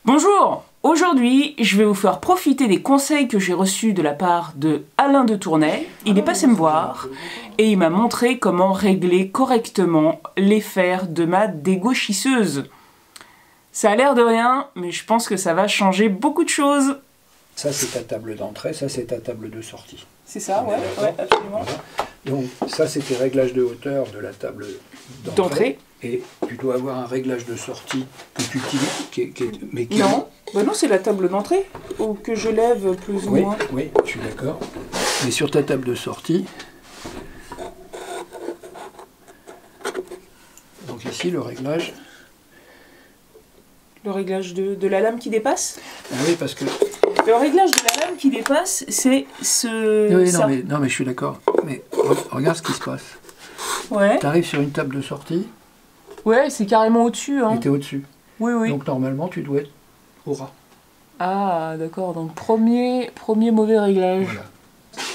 Bonjour! Aujourd'hui, je vais vous faire profiter des conseils que j'ai reçus de la part de Alain de Tournai. Il est passé me voir et il m'a montré comment régler correctement les fers de ma dégauchisseuse. Ça a l'air de rien, mais je pense que ça va changer beaucoup de choses. Ça, c'est ta table d'entrée, ça, c'est ta table de sortie. C'est ça, ouais, absolument. Voilà. Donc, ça, c'est tes réglages de hauteur de la table d'entrée. Et tu dois avoir un réglage de sortie que tu utilises, Non, bah non, c'est la table d'entrée, ou que je lève plus ou moins. Oui, je suis d'accord. Mais sur ta table de sortie, donc ici, le réglage... Le réglage de la lame qui dépasse? Ah oui, parce que... Le réglage de la lame qui dépasse, c'est ce... Oui, ça. non, mais je suis d'accord. Mais regarde ce qui se passe. Ouais. Tu arrives sur une table de sortie... Ouais, c'est carrément au-dessus. Hein. Et tu es au-dessus. Oui, oui. Donc normalement, tu dois être au ras. Ah, d'accord. Donc premier mauvais réglage. Voilà.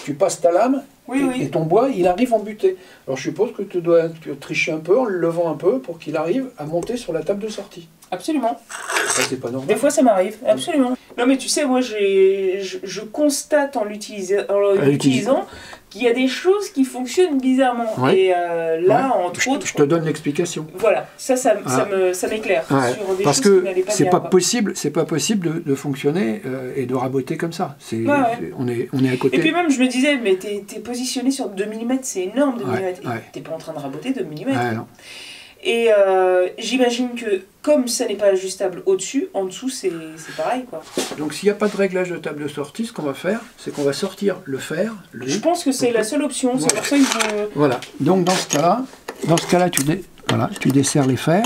Tu passes ta lame et ton bois, il arrive en butée. Alors je suppose que tu dois tricher un peu en le levant un peu pour qu'il arrive à monter sur la table de sortie. Absolument. Ça, c'est pas normal. Des fois, ça m'arrive. Absolument. Non, mais tu sais, moi, je constate en l'utilisant qu'il y a des choses qui fonctionnent bizarrement. Ouais. Et là, entre autres... Je te donne l'explication. Voilà. Ça m'éclaire. Ouais. Sur des parce choses que qui n'allaient pas c'est bien, pas possible, c'est pas possible de fonctionner et de raboter comme ça. On est à côté. Et puis même, je me disais, mais t'es positionné sur 2 mm, c'est énorme 2 mm. T'es pas en train de raboter 2 mm. Ouais, non. Et j'imagine que comme ça n'est pas ajustable au-dessus, en dessous c'est pareil, quoi. Donc s'il n'y a pas de réglage de table de sortie, ce qu'on va faire, c'est qu'on va sortir le fer. Je pense que c'est la seule option, voilà. C'est pour ça que je... Voilà, donc dans ce cas-là, tu desserres les fers.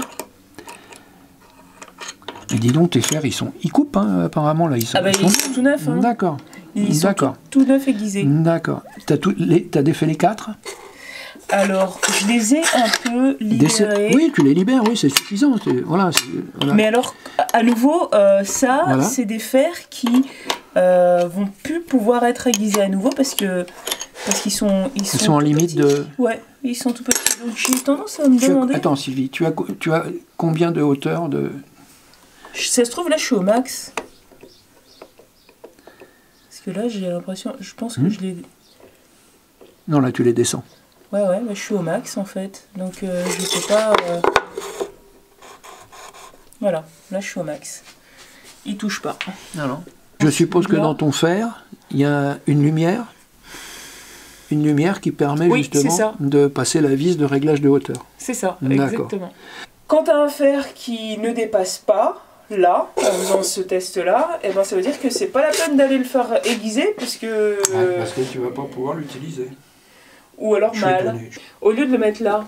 Et dis donc, tes fers, ils coupent, hein, apparemment, là. Ils sont tout neufs, hein. D'accord. Ils sont tout neufs aiguisés. D'accord. T'as défait les 4 ? Alors, je les ai un peu libérés. Oui, tu les libères, oui, c'est suffisant. Voilà. Mais alors, à nouveau, voilà. C'est des fers qui vont plus pouvoir être aiguisés à nouveau parce qu'ils sont en limite petits. de... Ouais, ils sont tout petits. Donc j'ai tendance à me demander... Attends, Sylvie, tu as combien de hauteur de... Ça se trouve, là, je suis au max. Parce que là, j'ai l'impression... Je pense que je les... Non, là, tu les descends. Ouais, bah, je suis au max en fait, donc je peux pas... Voilà, là je suis au max. Il touche pas. Non. Je suppose que dans ton fer, il y a une lumière qui permet justement de passer la vis de réglage de hauteur. C'est ça, exactement. Quand tu as un fer qui ne dépasse pas, là, en faisant ce test-là, eh ben, ça veut dire que c'est pas la peine d'aller le faire aiguiser, parce que... parce que tu vas pas pouvoir l'utiliser. Ou alors mal. Au lieu de le mettre là,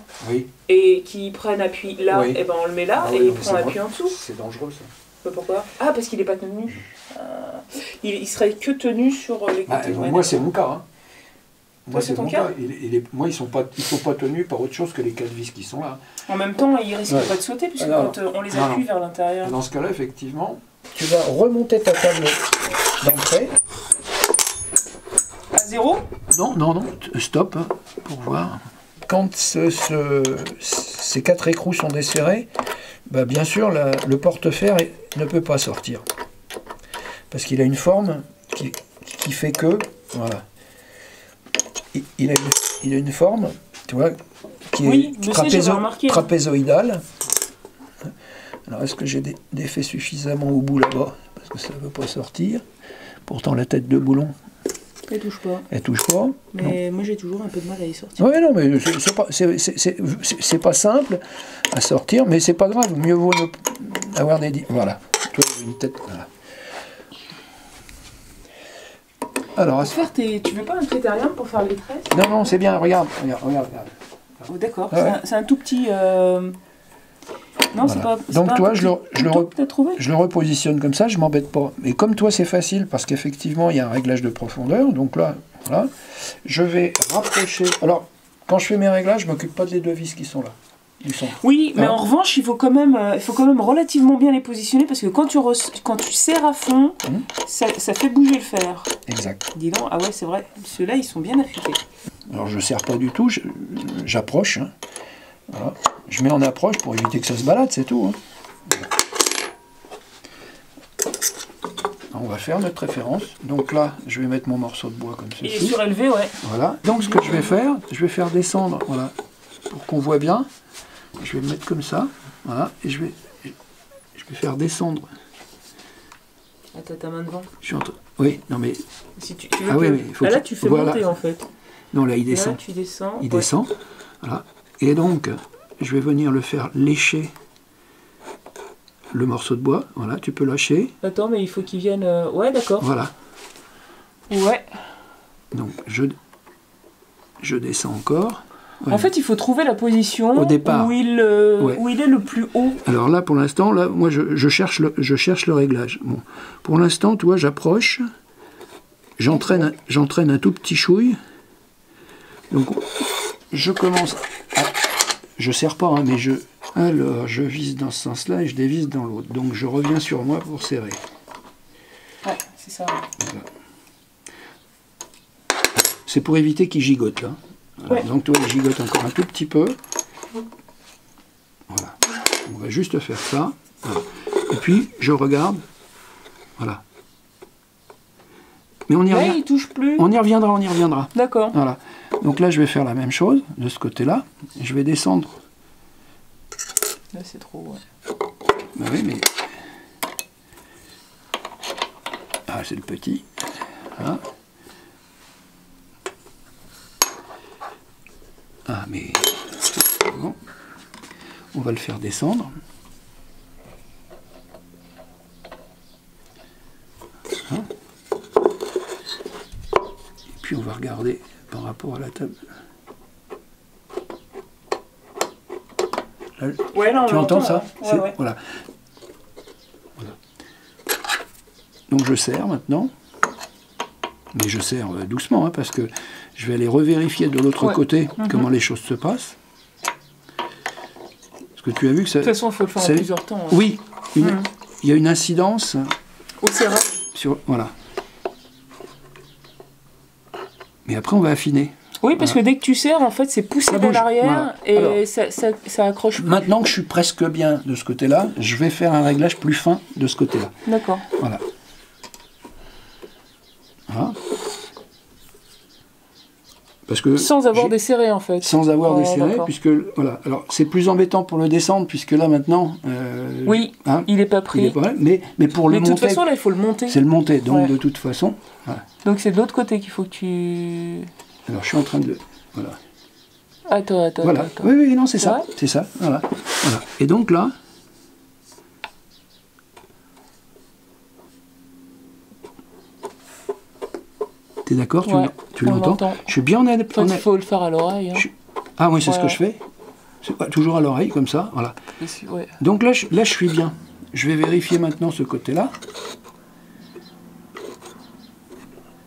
et qu'il prenne appui là, et ben on le met là, et il prend appui en dessous. C'est dangereux ça. Pourquoi? Ah, parce qu'il n'est pas tenu. Il serait que tenu sur les côtés. Moi c'est mon cas. Hein. Moi c'est ton cas. Moi ils sont pas tenus par autre chose que les 4 vis qui sont là. En même temps, ils risquent pas de sauter, puisque quand on les appuie vers l'intérieur... Dans ce cas-là, effectivement, tu vas remonter ta table d'entrée. À 0? Non, stop, pour voir. Quand ces 4 écrous sont desserrés, bah bien sûr, le porte-fer ne peut pas sortir. Parce qu'il a une forme qui fait que, voilà, il a une forme, tu vois, qui est trapézoïdale. Alors, est-ce que j'ai défait suffisamment au bout là-bas? Parce que ça ne veut pas sortir. Pourtant, la tête de boulon... Elle touche pas. Elle touche pas. Mais moi j'ai toujours un peu de mal à y sortir. Oui, non, mais c'est pas simple à sortir, mais c'est pas grave. Mieux vaut avoir des... Voilà. Toi, une tête... Voilà. Alors, tu veux pas un critérium pour faire les tresses? Non, c'est bien. Regarde. Oh, d'accord. C'est un tout petit... Non, c'est pas... Donc toi, je le repositionne comme ça, je m'embête pas. Mais comme toi, c'est facile, parce qu'effectivement, il y a un réglage de profondeur. Donc là, voilà, je vais rapprocher... Alors, quand je fais mes réglages, je ne m'occupe pas des 2 vis qui sont là. Oui, mais en revanche, il faut quand même relativement bien les positionner, parce que quand tu serres à fond, ça fait bouger le fer. Exact. Dis donc, ah ouais, c'est vrai, ceux-là, ils sont bien affûtés. Alors, je ne serre pas du tout, j'approche. Hein. Voilà. Je mets en approche pour éviter que ça se balade, c'est tout. Hein. va faire notre référence. Donc là, je vais mettre mon morceau de bois comme ceci. Il est surélevé, ouais. Voilà. Donc ce que je vais faire descendre, voilà, pour qu'on voit bien. Je vais le mettre comme ça, voilà, et je vais faire descendre. Ah, t'as ta main devant. Je suis en train... Oui, non mais... Si tu veux ah oui, oui, il faut là, tu fais voilà. monter en fait. Non, là, il descend. Là, tu descends. Il descend, voilà. Et donc, je vais venir le faire lécher le morceau de bois. Voilà, tu peux lâcher. Attends, mais il faut qu'il vienne... Ouais, d'accord. Voilà. Ouais. Donc, je descends encore. Ouais. En fait, il faut trouver la position au départ où il est le plus haut. Alors là, pour l'instant, là, moi, je cherche le réglage. Bon. Pour l'instant, tu vois, j'approche. J'entraîne un tout petit chouille. Donc, je commence à... Je serre pas, hein, mais alors, je vise dans ce sens-là et je dévisse dans l'autre. Donc, je reviens sur moi pour serrer. Ouais, c'est ça. Voilà. C'est pour éviter qu'il gigote, là. Voilà. Ouais. Donc, tu vois, il gigote encore un tout petit peu. Voilà. On va juste faire ça. Voilà. Et puis, je regarde. Voilà. Mais on y revient. Il touche plus. On y reviendra. D'accord. Voilà. Donc là, je vais faire la même chose de ce côté-là. Je vais descendre. Là, c'est trop, ouais. Ben oui, mais... Ah, c'est le petit. Voilà. Ah, mais... Bon. On va le faire descendre. Hein. Et puis on va regarder par rapport à la table. Là, ouais, non, tu entends ça? Ouais, ouais. Voilà. Voilà. Donc je serre maintenant. Mais je serre doucement, hein, parce que je vais aller revérifier de l'autre côté comment les choses se passent. Parce que tu as vu que ça... De toute façon, il faut le faire en plusieurs temps. Hein. Oui, il y a une incidence... Au serrage. Voilà. Mais après, on va affiner. Oui, parce que dès que tu serres, en fait, c'est poussé vers l'arrière et alors, ça accroche plus. Maintenant que je suis presque bien de ce côté-là, je vais faire un réglage plus fin de ce côté-là. D'accord. Voilà. Voilà. Parce que sans avoir desserré, en fait. Sans avoir desserré, puisque... Voilà. Alors, c'est plus embêtant pour le descendre, puisque là, maintenant... oui, hein, il n'est pas pris. Il est pas, mais pour le monter... de toute façon, là, il faut le monter. C'est le monter, donc de toute façon... Voilà. Donc, c'est de l'autre côté qu'il faut que tu... Alors, je suis en train de... Voilà. Attends. Voilà. Oui, non, c'est ça. C'est ça, voilà. Et donc, là... T'es d'accord? Tu l'entends? Je suis bien honnête. Il faut le faire à l'oreille. Hein. Ah oui, c'est ce que je fais. Toujours à l'oreille, comme ça. Voilà. Ouais. Donc là, je suis bien. Je vais vérifier maintenant ce côté-là.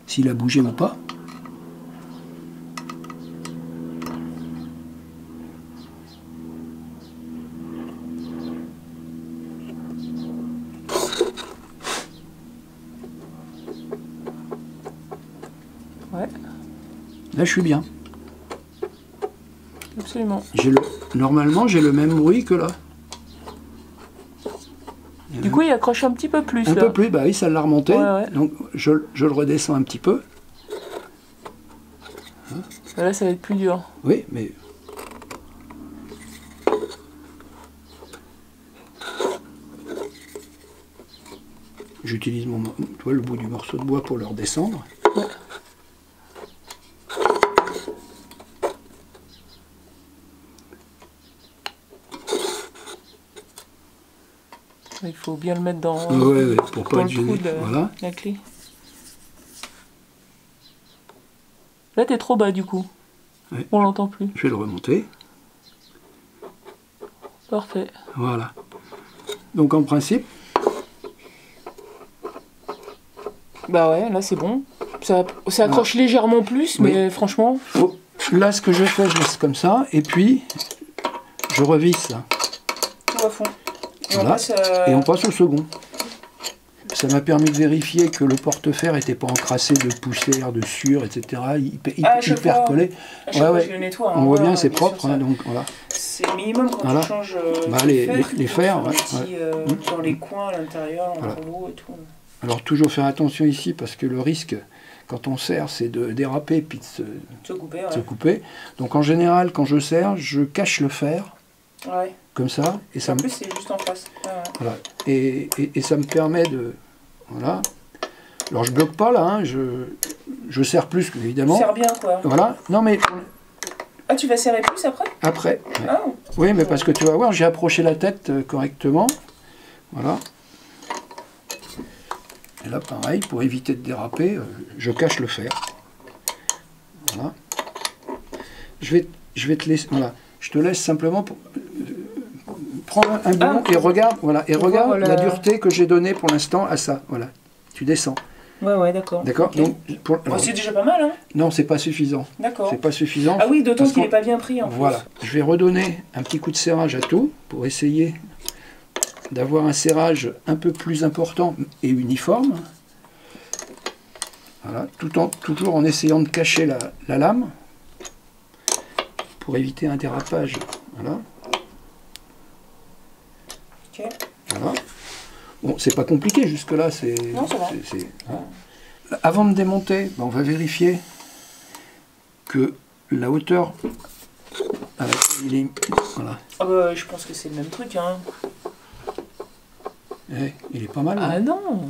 S'il a bougé ou pas. Ouais. Là, je suis bien. Absolument. Normalement, j'ai le même bruit que là. Du coup, il accroche un petit peu plus. Un peu plus, bah oui, ça l'a remonté. Ouais. Donc, je le redescends un petit peu. Hein? Là, ça va être plus dur. Oui, mais... J'utilise le bout du morceau de bois pour le redescendre. Ouais. Il faut bien le mettre dans, pour pas être gêné. Voilà. La clé. Là, t'es trop bas du coup. Ouais. On l'entend plus. Je vais le remonter. Parfait. Voilà. Donc en principe... Bah ouais, là c'est bon. Ça accroche légèrement plus, mais franchement... Là, ce que je fais, je laisse comme ça, et puis je revisse. Tout à fond. Voilà. Et on passe au second. Ça m'a permis de vérifier que le porte-fer n'était pas encrassé de poussière, de sueur, etc. Hyper collé. Je le nettoie. On voit bien, c'est propre. Hein, donc, voilà. C'est le minimum quand tu changes les fers. Dans les coins à l'intérieur, entre vous et tout. Alors toujours faire attention ici parce que le risque quand on serre c'est de déraper puis de Se couper, se couper. Donc en général quand je serre je cache le fer Ouais. comme ça et ça En me, plus, c'est juste en face. voilà, et ça me permet de voilà. Alors je bloque pas là, hein, je serre plus évidemment. Serre bien, quoi. Voilà. Non mais Ah, tu vas serrer plus après? après. Ouais. Ah. Oui mais parce que tu vas voir j'ai approché la tête correctement. Voilà. Et là, pareil, pour éviter de déraper, je cache le fer. Voilà. Je vais te laisser. Voilà. Je te laisse simplement pour prendre un boulon et regarde. Voilà. Et regarde la dureté que j'ai donnée pour l'instant à ça. Voilà. Tu descends. Ouais, d'accord. D'accord. Okay. Donc, c'est déjà pas mal, hein? Non, c'est pas suffisant. D'accord. C'est pas suffisant. Ah oui, d'autant qu'il n'est pas bien pris en plus. Voilà. Je vais redonner un petit coup de serrage à tout pour essayer d'avoir un serrage un peu plus important et uniforme. Voilà, toujours en essayant de cacher la lame pour éviter un dérapage. Voilà. Ok. Voilà. Bon, c'est pas compliqué jusque-là. Non, ça va. Hein. Avant de démonter, on va vérifier que la hauteur à laquelle il est. Voilà. Ah bah, je pense que c'est le même truc, hein. Il est pas mal. Ah hein. non.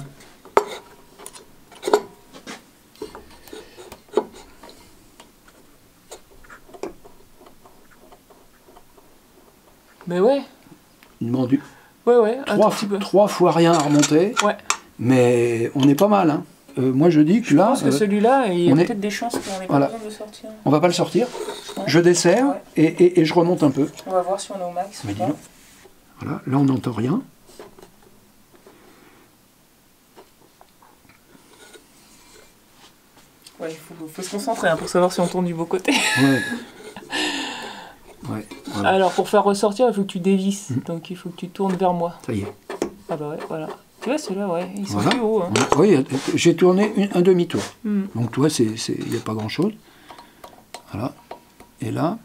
Mais ouais. Il demande Ouais, un tout petit peu. 3 fois rien à remonter. Ouais. Mais on est pas mal. Hein. Moi je dis que Je là. pense que celui-là, il y a peut-être des chances qu'on n'ait pas voilà. besoin de sortir. On va pas le sortir. Ouais. Je desserre et je remonte un peu. On va voir si on est au max. Mais dis donc. Voilà, là on n'entend rien. Ouais, il faut se concentrer hein, pour savoir si on tourne du beau côté. Ouais. Ouais, voilà. Alors pour faire ressortir, il faut que tu dévisses. Donc il faut que tu tournes vers moi. Ça y est. Ah bah ouais, voilà. Tu vois, ceux-là, ouais, ils sont Voilà. plus hauts. Hein. Oui, j'ai tourné un demi-tour. Mm. Donc toi, il n'y a pas grand-chose. Voilà. Et là,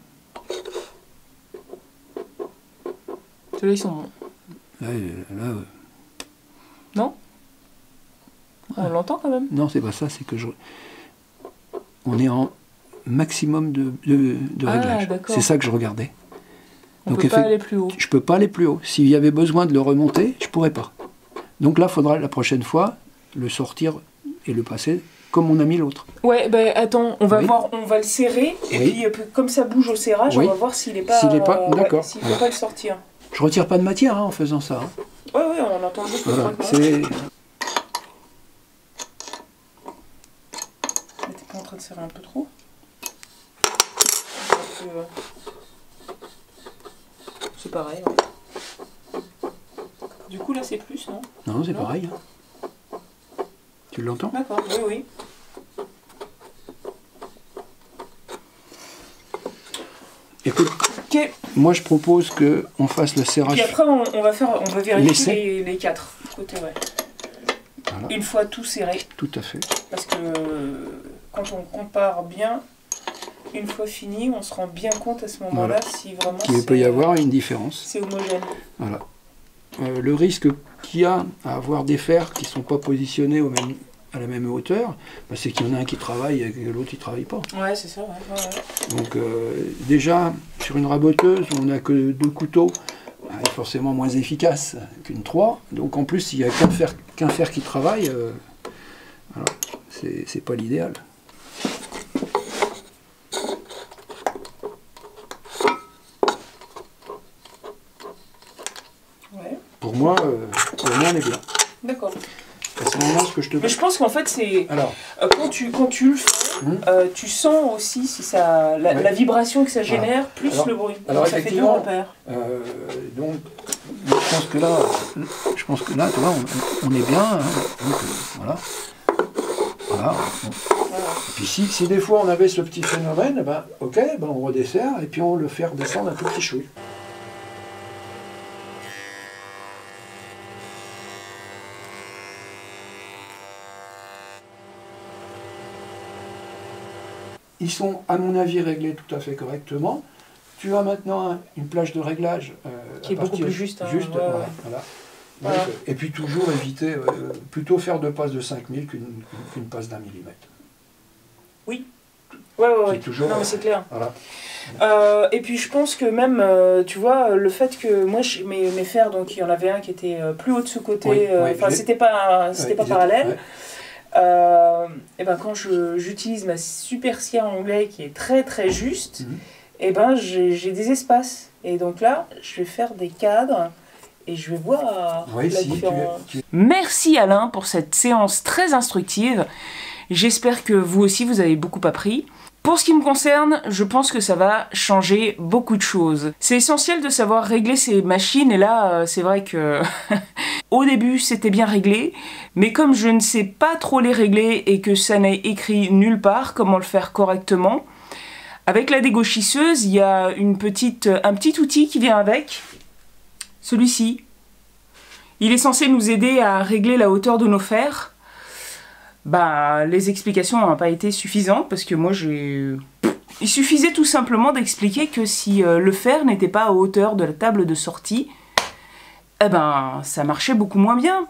Ceux-là, ils sont bons. là, Non? On l'entend quand même. non, c'est pas ça, c'est que on est en maximum de réglage. d'accord. C'est ça que je regardais. On Donc, peut pas aller plus haut. Je peux pas aller plus haut. S'il y avait besoin de le remonter, je pourrais pas. Donc là, il faudra la prochaine fois le sortir et le passer comme on a mis l'autre. Ouais, bah attends, on va Oui. voir, on va le serrer, et Oui. puis comme ça bouge au serrage, Oui. on va voir s'il est pas... S'il est pas- d'accord. s'il peut pas le sortir. Je retire pas de matière hein, en faisant ça. Hein. Ouais, on entend beaucoup Voilà. de trucs. C'est... Mais t'es pas en train de serrer un peu trop? C'est pareil, ouais. Du coup, là, c'est plus, non? Non, c'est Non. pareil. Hein. Tu l'entends? D'accord, oui. Écoute, Ok, moi je propose qu'on fasse le serrage. puis après, on va vérifier Laisser. les 4 côtés, ouais. Voilà. Une fois tout serré, Tout à fait. parce que quand on compare bien, une fois fini, on se rend bien compte à ce moment-là si vraiment Il peut y avoir une différence. c'est homogène. Voilà. Le risque qu'il y a à avoir des fers qui ne sont pas positionnés à la même hauteur, bah, c'est qu'il y en a un qui travaille et que l'autre il ne travaille pas. Ouais, c'est ça, ouais. Donc déjà, sur une raboteuse, on n'a que 2 couteaux, bah, elle est forcément moins efficace qu'une 3. Donc en plus, il n'y a qu'un fer qui travaille, voilà, c'est pas l'idéal. Ouais. Pour moi, on est bien. D'accord. À ce moment-là, ce que je te Mais je pense qu'en fait, c'est Alors, quand tu le fais, tu sens aussi si ça, la vibration que ça génère, plus Alors- le bruit. alors Donc, ça fait deux effectivement, repères. donc, je pense que là, tu vois, on est bien. Hein, donc, voilà. Voilà. Bon. Voilà. Et puis si des fois on avait ce petit phénomène, ben, ok, ben, on redessert et puis on le fait redescendre un tout petit chouille. Ils sont, à mon avis, réglés tout à fait correctement. Tu as maintenant une plage de réglage Qui est beaucoup plus juste, hein, ouais. voilà. Voilà. Et puis toujours éviter, plutôt faire 2 passes de 5000 qu'une passe d'1 millimètre. Oui. Ouais. Toujours, non, mais c'est clair. Voilà. Et puis je pense que même, tu vois, le fait que moi, mes fers, donc il y en avait un qui était plus haut de ce côté, enfin c'était pas parallèle. Et ben quand j'utilise ma super scie à onglet qui est très très juste, et ben j'ai des espaces. Et donc là, je vais faire des cadres. Et je vais voir la différence. Merci Alain pour cette séance très instructive. J'espère que vous aussi vous avez beaucoup appris. Pour ce qui me concerne, je pense que ça va changer beaucoup de choses. C'est essentiel de savoir régler ces machines et là, c'est vrai que au début c'était bien réglé, mais comme je ne sais pas trop les régler et que ça n'est écrit nulle part comment le faire correctement, avec la dégauchisseuse, il y a un petit outil qui vient avec. Celui-ci, il est censé nous aider à régler la hauteur de nos fers. Bah, les explications n'ont pas été suffisantes parce que moi il suffisait tout simplement d'expliquer que si le fer n'était pas à hauteur de la table de sortie, eh ben, ça marchait beaucoup moins bien.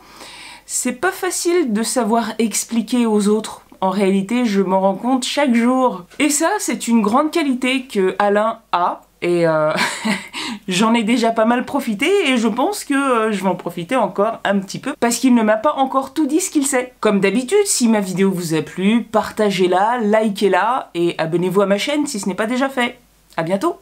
C'est pas facile de savoir expliquer aux autres. En réalité, je m'en rends compte chaque jour. Et ça, c'est une grande qualité que Alain a. Et j'en ai déjà pas mal profité et je pense que je vais en profiter encore un petit peu parce qu'il ne m'a pas encore tout dit ce qu'il sait. Comme d'habitude, si ma vidéo vous a plu, partagez-la, likez-la et abonnez-vous à ma chaîne si ce n'est pas déjà fait. À bientôt!